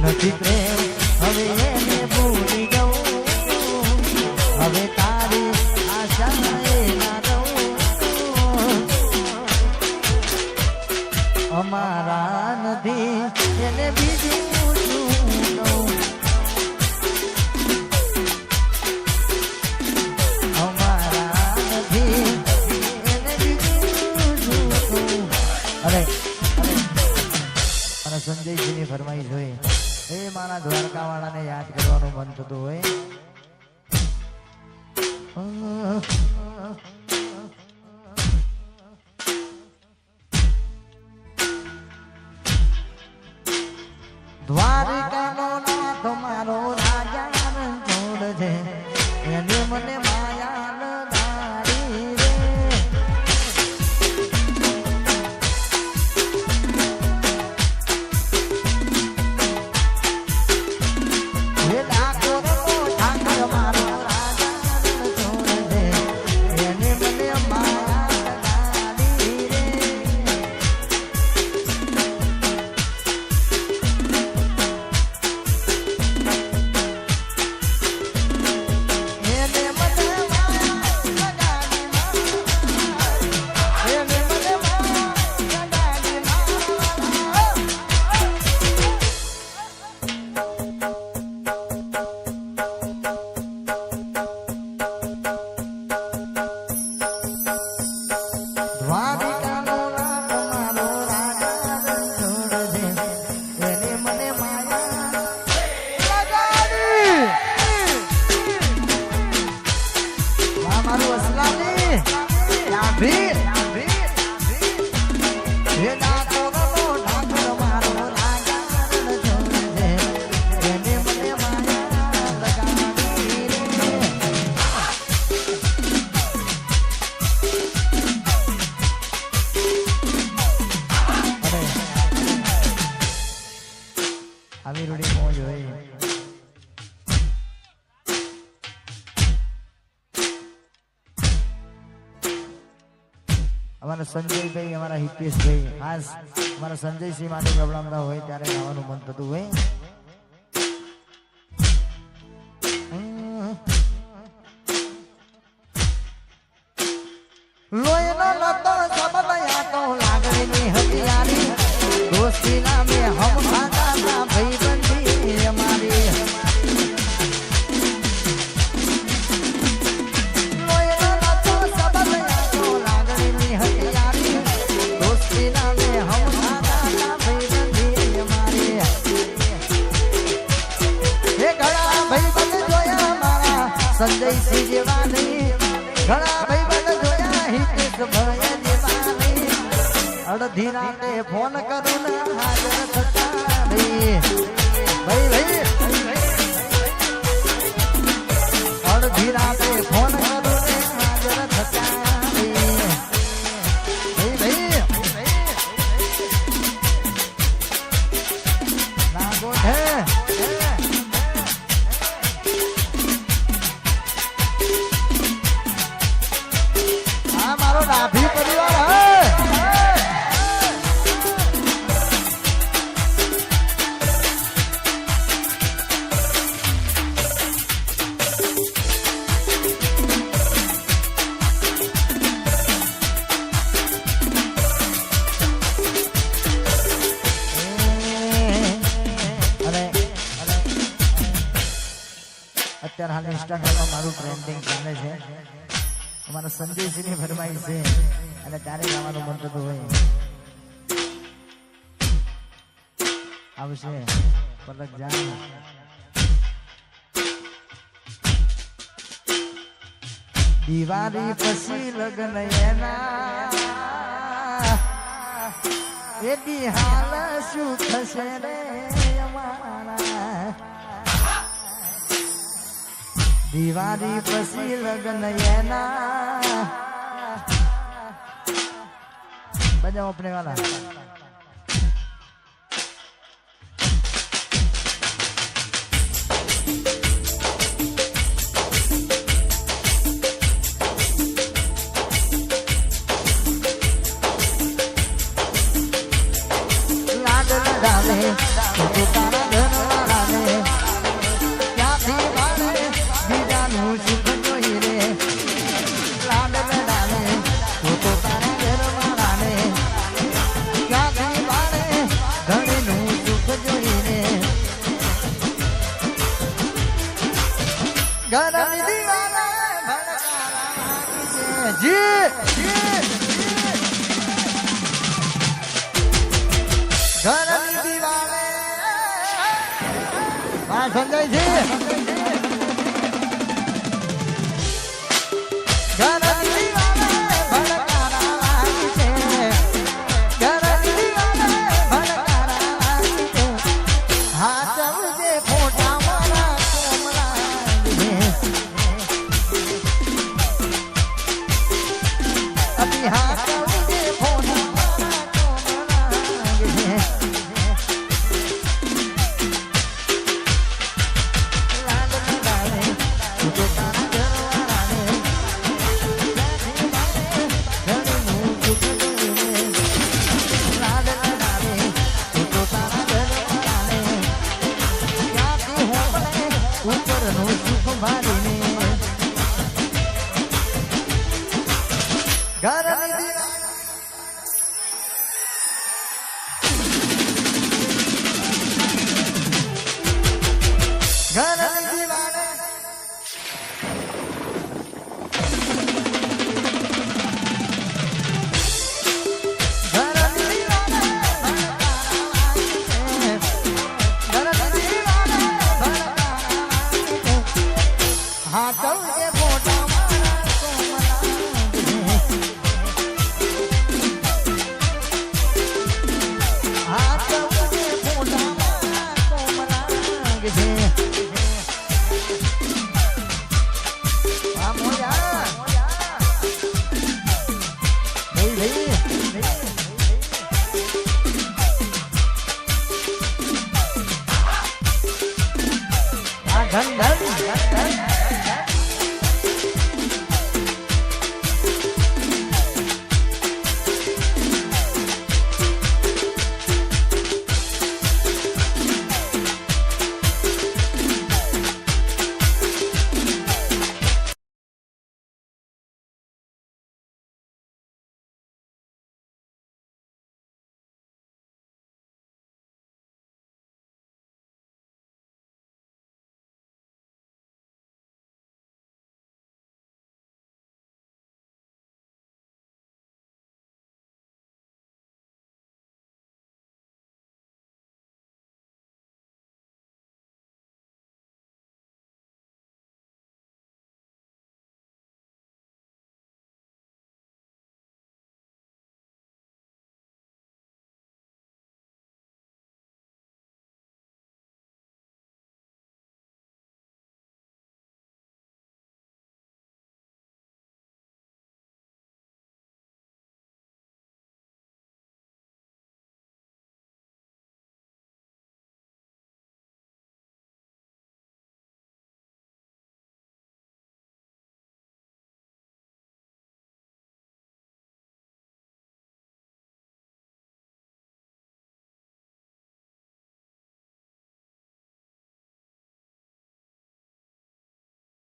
નથી પ્રેમ હવે એને ભૂલી જવું હવે તારી આશા એ ના રહું અમારા નથી એને બીજું સંજયસિંહની ફરમાઈશ હોય એ મારા દ્વારકા વાળાને યાદ કરવાનું મન થતું હોય દ્વારકાનો નાથ મારો રાજા રણછોડ છે એને મને માયા લગાડી રે અમારા સંજયભાઈ અમારા હિતેશભાઈ ખાસ અમારા સંજયસિંહ માટે પ્રબળમતા હોય ત્યારે ગાવાનું મન થતું હોય લોહીનો લતો સબદયા તો લાગણીની હથિયારી દોસ્તી નામે હમ ખાતા ભાઈબંધી અમારી સંજયસિંહ જેવા નહીં ઘણા ભાઈબંધ જોયા હિતેશ ભાઈ જેવા નહીં અડધી રાતે ફોન કરું ને હાજર થતા ભાઈ અડધી રાતે ફોન કરું ને હાજર થતા ભાઈ ના ગોઠે ડાભી પરિવાર અત્યારે હાલ ઇન્સ્ટાગ્રામમાં મારું ટ્રેન્ડિંગ ચાલે છે અમારા સંજયસિંહની ફરમાઈશ છે અને ત્યારે ગાવાનું મન થતું હોય આવશે પલક જાણ દિવાળી પછી લગ્ન એના એ બી હાલ શું થશે રે અમારા દિવાળી પછી લગ્ન એના બજાઓ આપણે વાલા લાડ ડાલે તું તારા ઘરમાં ઘરની દીવાને ભડકારા જી ઘરની દીવાને હા સંજય છે ઘરની દીવાને ભડકારા છે ઘરની દીવાને ભડકારા છે હા સમજે ફોટા મારા કોમળા અભી હા સમજે ફોટા મારા કોમળા લાડ લગાડે તું તો તારા ઘરવાળાને ઘરનું દુઃખ લાડ લગાડે તું તો તારા ઘરવાળાને ક્યાંથી હું મને ઉપરનું સુખ ભારીને ઘરની દીવાને ઘરની દીવાને ઘરની દીવાને ઘરની દીવાને હા ચૌદે ફોટા મારા કોમળા હા ચૌદે ફોટા મારા કોમળા હા મોયા ભાઈ આ ઘન ઘન